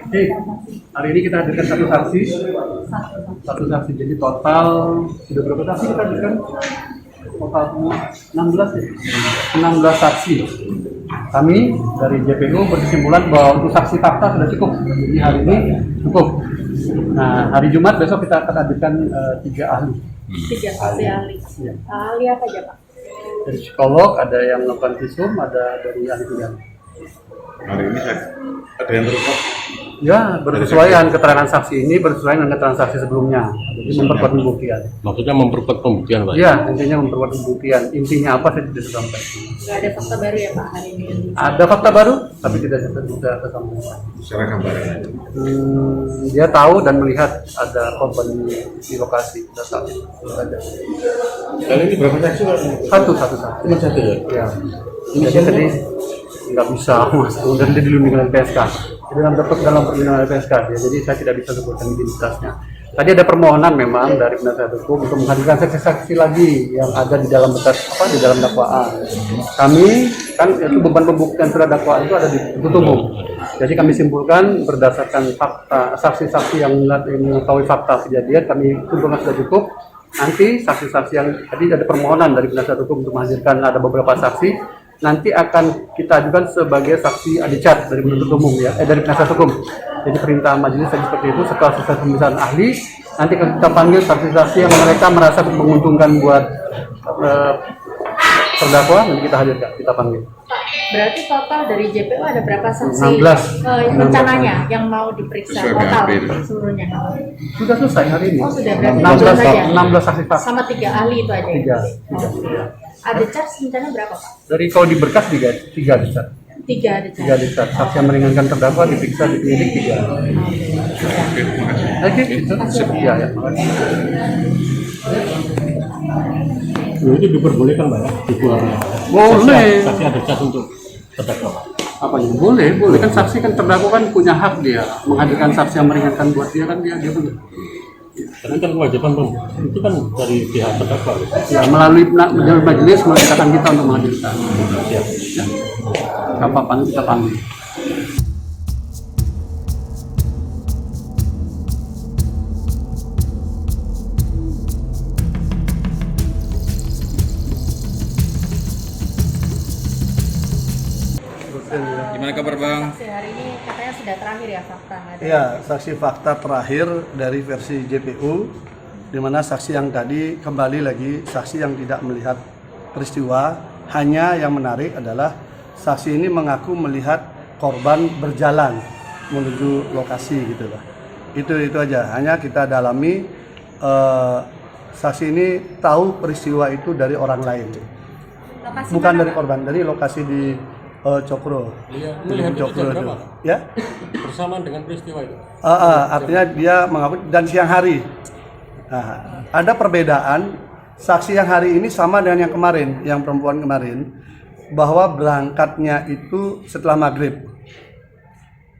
Oke, hari ini kita hadirkan satu saksi. Jadi total sudah berapa saksi kita hadirkan? Total 16 ya? 16 saksi. Kami dari JPU berkesimpulan bahwa untuk saksi fakta sudah cukup. Jadi hari ini cukup. Nah, hari Jumat besok kita akan hadirkan 3 ahli. 3 saksi ahli. Ya. Ahli apa aja, Pak? Dari psikolog, ada yang melakukan visum, ada dari ahli pidana. Hari ini ada yang terungkap. Ya, berkesesuaian keterangan saksi ini berkesesuaian dengan keterangan saksi sebelumnya. Jadi memperkuat pembuktian. Maksudnya memperkuat pembuktian, Pak? Ya, intinya memperkuat pembuktian. Intinya apa saya tidak sampaikan. Nggak ada fakta baru ya, Pak, hari ini? Ada fakta baru, tapi tidak sampaikan. Secara gambaran aja. Dia tahu dan melihat ada korban di lokasi pada saat itu. Kali ini berapa saksi Pak? Satu. Cuma satu ya? Ya. Jadi nggak bisa mas, dan dia dilindungi oleh PSK. Jadi dalam perlindungan PSK ya. Jadi saya tidak bisa sebutkan identitasnya. Tadi ada permohonan memang dari penasihat hukum untuk menghadirkan saksi-saksi lagi yang ada di dalam di dalam dakwaan. Kami kan itu beban pembuktian surat dakwaan itu ada di penuntut umum. Jadi kami simpulkan berdasarkan fakta saksi-saksi yang mengetahui fakta kejadian kami simpulkan sudah cukup. Nanti saksi-saksi yang tadi ada permohonan dari penasihat hukum untuk menghadirkan ada beberapa saksi. Nanti akan kita ajukan sebagai saksi adicat dari penuntut umum ya, dari penasihat hukum. Jadi perintah majelis seperti itu. Setelah selesai pemeriksaan ahli, nanti kita panggil saksi-saksi yang mereka merasa menguntungkan buat terdakwa, nanti kita hadirkan, kita panggil. Berarti total dari JPU ada berapa saksi 16. rencananya yang mau diperiksa Sudah total hampir. seluruhnya? Sudah selesai hari ini. Oh, sudah berarti 16 aja. 16 saksi fakta. Sama 3 ahli itu aja. Tiga. Ada charge rencana berapa, Pak? Dari kalau di berkas 3 adicat. 3 ada 3 charge. adicat. Saksi yang meringankan terdakwa diperiksa di penyidik 3. Oke, itu. Ya, makasih. Itu diperbolehkan, Pak, ya? Dibuang Boleh. saksi ada cas untuk terdakwa, Pak. Apa ya? Boleh. Kan saksi kan terdakwa kan punya hak dia menghadirkan saksi yang meringankan buat dia kan dia punya. Karena kan kewajiban itu kan dari pihak terdakwa. Ya melalui majelis memerintahkan kita untuk menghadirkan. Siap. Ya. Kapan kita panggil. Gimana kabar Bang? Saksi hari ini katanya sudah terakhir ya fakta. Ada Ya, saksi fakta terakhir dari versi JPU, di mana saksi yang tadi kembali lagi saksi yang tidak melihat peristiwa. Hanya yang menarik adalah saksi ini mengaku melihat korban berjalan menuju lokasi gitu lah. Itu aja. Hanya kita dalami saksi ini tahu peristiwa itu dari orang lain, lokasi bukan mana, dari Pak? korban, dari lokasi di Cokro. Iya, Di melihat itu Cokro jam itu. berapa? Ya. Bersamaan dengan peristiwa itu. Artinya dia mengaku dan siang hari. Nah, ada perbedaan saksi yang hari ini sama dengan yang kemarin, yang perempuan kemarin, bahwa berangkatnya itu setelah maghrib.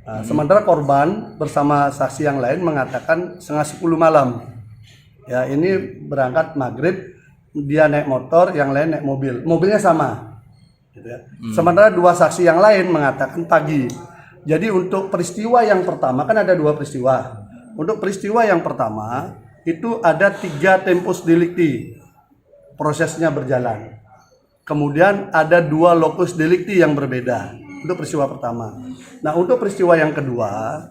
Nah, sementara korban bersama saksi yang lain mengatakan setengah 10 malam. Ya, ini berangkat maghrib, dia naik motor, yang lain naik mobil. Mobilnya sama. Gitu ya. Sementara 2 saksi yang lain mengatakan pagi. Jadi untuk peristiwa yang pertama kan ada 2 peristiwa. Untuk peristiwa yang pertama itu ada 3 tempus delicti, prosesnya berjalan. Kemudian ada 2 locus delicti yang berbeda untuk peristiwa pertama. Nah untuk peristiwa yang kedua,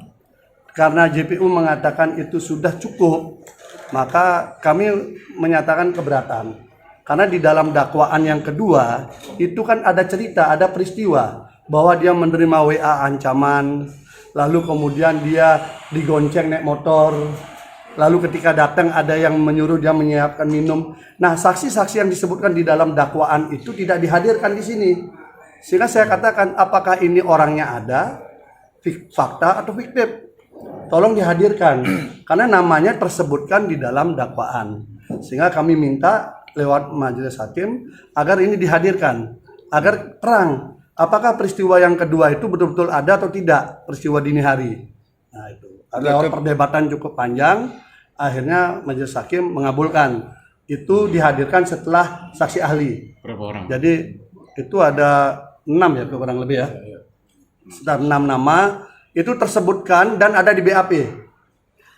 karena JPU mengatakan itu sudah cukup, maka kami menyatakan keberatan. Karena di dalam dakwaan yang kedua itu kan ada cerita, ada peristiwa bahwa dia menerima WA ancaman, lalu kemudian dia digonceng naik motor, lalu ketika datang ada yang menyuruh dia menyiapkan minum. Nah, saksi-saksi yang disebutkan di dalam dakwaan itu tidak dihadirkan di sini. Sehingga saya katakan apakah ini orangnya ada, fakta atau fiktif? Tolong dihadirkan karena namanya tersebutkan di dalam dakwaan. Sehingga kami minta lewat majelis hakim agar ini dihadirkan, agar terang apakah peristiwa yang kedua itu betul-betul ada atau tidak, peristiwa dini hari. Nah itu ada perdebatan cukup panjang, akhirnya majelis hakim mengabulkan itu dihadirkan setelah saksi ahli. Berapa orang? Jadi itu ada 6 ya kurang lebih ya. Sekitar 6 nama itu tersebutkan dan ada di BAP.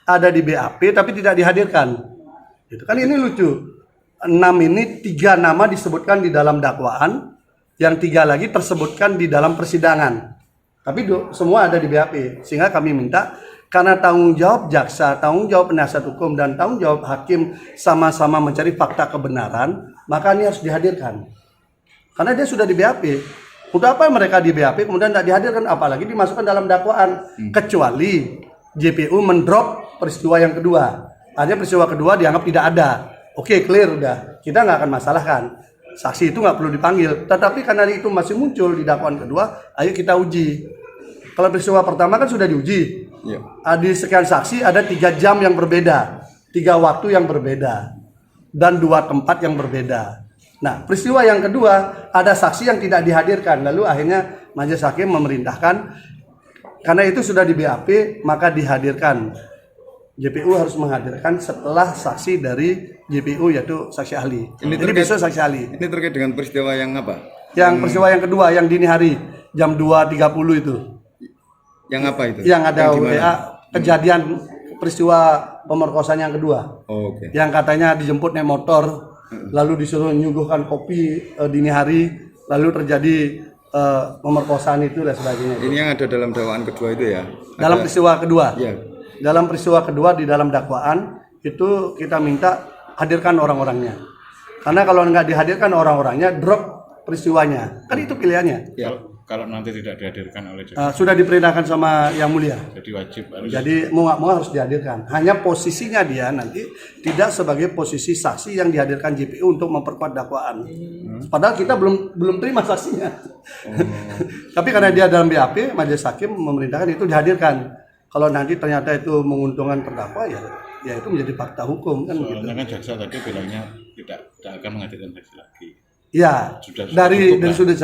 Ada di BAP tapi tidak dihadirkan. Itu kan ini lucu. 6 ini 3 nama disebutkan di dalam dakwaan, yang 3 lagi tersebutkan di dalam persidangan. Tapi semua ada di BAP. Sehingga kami minta karena tanggung jawab jaksa, tanggung jawab penasihat hukum dan tanggung jawab hakim sama-sama mencari fakta kebenaran, maka ini harus dihadirkan. Karena dia sudah di BAP. Untuk apa mereka di BAP kemudian tidak dihadirkan, apalagi dimasukkan dalam dakwaan, kecuali JPU mendrop peristiwa yang kedua. Artinya peristiwa kedua dianggap tidak ada. Oke, clear udah. Kita nggak akan masalahkan. Saksi itu nggak perlu dipanggil. Tetapi karena itu masih muncul di dakwaan kedua, ayo kita uji. Kalau peristiwa pertama kan sudah diuji. Ya. Di sekian saksi ada 3 jam yang berbeda, 3 waktu yang berbeda, dan 2 tempat yang berbeda. Nah, peristiwa yang kedua ada saksi yang tidak dihadirkan. Lalu akhirnya majelis hakim memerintahkan karena itu sudah di BAP maka dihadirkan. JPU harus menghadirkan setelah saksi dari JPU yaitu saksi ahli. Jadi besok saksi ahli. Ini terkait dengan peristiwa yang apa? Yang peristiwa yang kedua yang dini hari jam 2.30 itu. Yang apa itu? Yang ada Yang gimana? WA kejadian peristiwa pemerkosaan yang kedua. Oh, oke. Yang katanya dijemput naik motor, lalu disuruh nyuguhkan kopi dini hari, lalu terjadi pemerkosaan itu dan sebagainya. Ini yang ada dalam dakwaan kedua itu ya? Dalam peristiwa kedua. Iya. Dalam peristiwa kedua di dalam dakwaan itu kita minta hadirkan orang-orangnya. Karena kalau nggak dihadirkan orang-orangnya, drop peristiwanya. Kan itu pilihannya. Ya. Kalau nanti tidak dihadirkan oleh Sudah diperintahkan sama Yang Mulia. jadi wajib harus Jadi mau nggak mau harus dihadirkan. Hanya posisinya dia nanti tidak sebagai posisi saksi yang dihadirkan JPU untuk memperkuat dakwaan. Padahal kita belum terima saksinya. Tapi karena dia dalam BAP, majelis hakim memerintahkan itu dihadirkan. Kalau nanti ternyata itu menguntungkan terdakwa ya itu menjadi fakta hukum kan gitu. soalnya kan jaksa tadi bilangnya tidak akan menghadirkan saksi lagi. Ya, Sudah dari cukup, sudut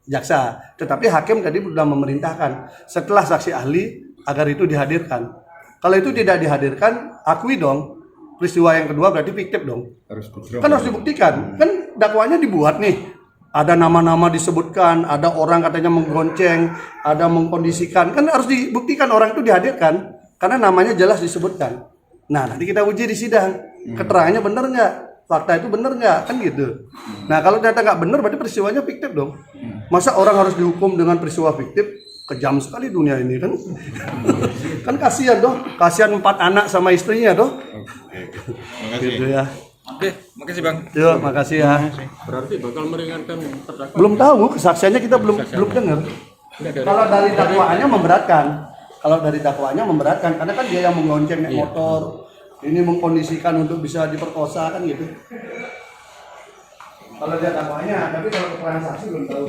jaksa. Tetapi hakim tadi sudah memerintahkan setelah saksi ahli agar itu dihadirkan. Kalau itu tidak dihadirkan, akui dong peristiwa yang kedua berarti fiktif dong. Harus drop. Kan harus dibuktikan. Kan dakwaannya dibuat nih. Ada nama-nama disebutkan, ada orang katanya menggonceng, ada mengkondisikan. Kan harus dibuktikan orang itu dihadirkan karena namanya jelas disebutkan. Nah, nanti kita uji di sidang. Keterangannya benar nggak? Fakta itu benar nggak? Kan gitu. Nah, kalau ternyata nggak benar berarti peristiwanya fiktif dong. Masa orang harus dihukum dengan peristiwa fiktif? Kejam sekali dunia ini kan. Kan kasihan dong. Kasihan 4 anak sama istrinya dong. Terima kasih. Gitu ya. Oke, makasih Bang. Yuk, makasih ya. Berarti bakal meringankan terdakwa. Belum tahu kesaksiannya kita belum dengar. Kalau dari dakwaannya memberatkan. Kalau dari dakwaannya memberatkan karena kan dia yang menggonceng naik motor. Ini mengkondisikan untuk bisa diperkosa kan gitu. Kalau dia dakwaannya, tapi kalau keterangan saksi belum tahu.